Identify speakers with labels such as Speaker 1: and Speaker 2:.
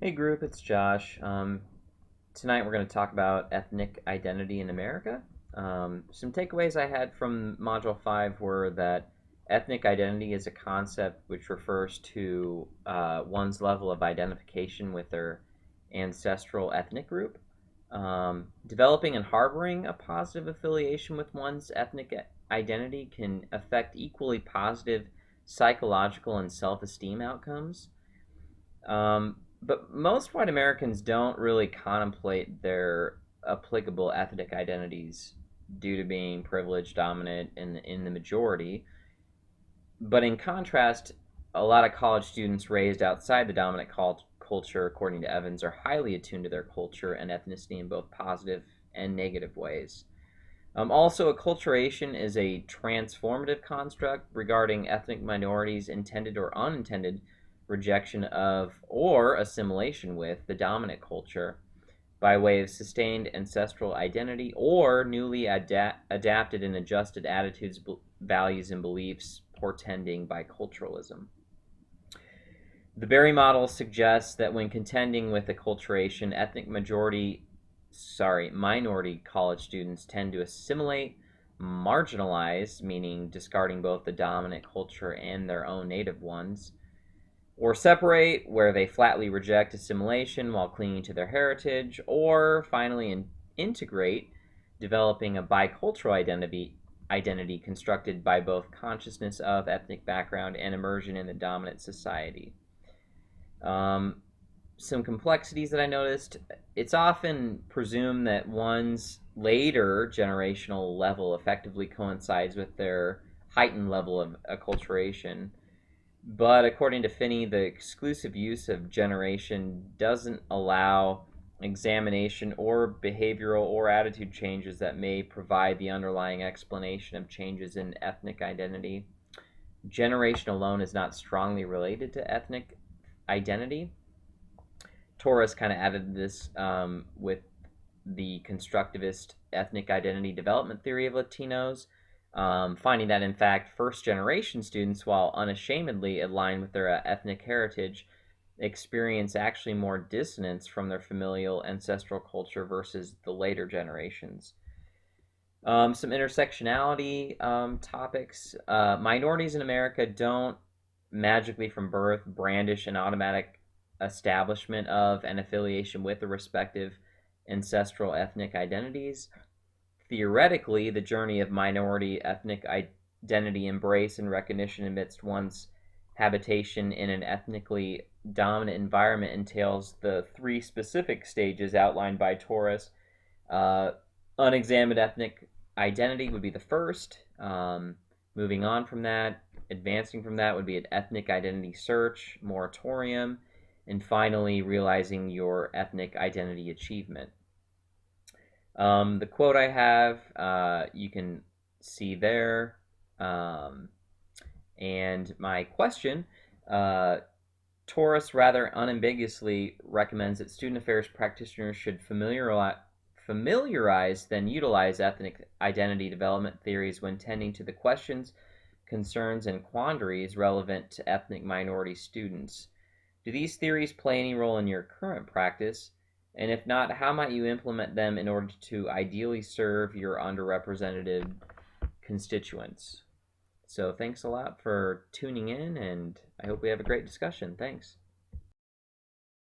Speaker 1: Hey group, it's Josh. Tonight we're going to talk about ethnic identity in America. Some takeaways I had from Module 5 were that ethnic identity is a concept which refers to one's level of identification with their ancestral ethnic group. Developing and harboring a positive affiliation with one's ethnic identity can affect equally positive psychological and self esteem outcomes. But most white Americans don't really contemplate their applicable ethnic identities due to being privileged, dominant in the majority. But in contrast, a lot of college students raised outside the dominant culture, according to Evans, are highly attuned to their culture and ethnicity in both positive and negative ways. Also, acculturation is a transformative construct regarding ethnic minorities' intended or unintended rejection of or assimilation with the dominant culture by way of sustained ancestral identity or newly adapted and adjusted attitudes, values, and beliefs portending biculturalism. The Berry model suggests that when contending with acculturation, minority college students tend to assimilate, marginalize, meaning discarding both the dominant culture and their own native ones, or separate, where they flatly reject assimilation while clinging to their heritage, or finally integrate, developing a bicultural identity constructed by both consciousness of ethnic background and immersion in the dominant society. Some complexities that I noticed: it's often presumed that one's later generational level effectively coincides with their heightened level of acculturation. But according to Finney, the exclusive use of generation doesn't allow examination or behavioral or attitude changes that may provide the underlying explanation of changes in ethnic identity. Generation alone is not strongly related to ethnic identity. Torres kind of added this with the constructivist ethnic identity development theory of Latinos, finding that in fact first generation students, while unashamedly aligned with their ethnic heritage, experience actually more dissonance from their familial ancestral culture versus the later generations. Some intersectionality topics. Minorities in America don't magically from birth brandish an automatic establishment of and affiliation with the respective ancestral ethnic identities. Theoretically, the journey of minority ethnic identity embrace and recognition amidst one's habitation in an ethnically dominant environment entails the three specific stages outlined by Torres. Unexamined ethnic identity would be the first. Moving on from that, advancing from that would be an ethnic identity search, moratorium, and finally realizing your ethnic identity achievement. The quote I have, you can see there. And my question, Taurus rather unambiguously recommends that student affairs practitioners should familiarize then utilize ethnic identity development theories when tending to the questions, concerns, and quandaries relevant to ethnic minority students. Do these theories play any role in your current practice? And if not, how might you implement them in order to ideally serve your underrepresented constituents? So thanks a lot for tuning in, and I hope we have a great discussion. Thanks.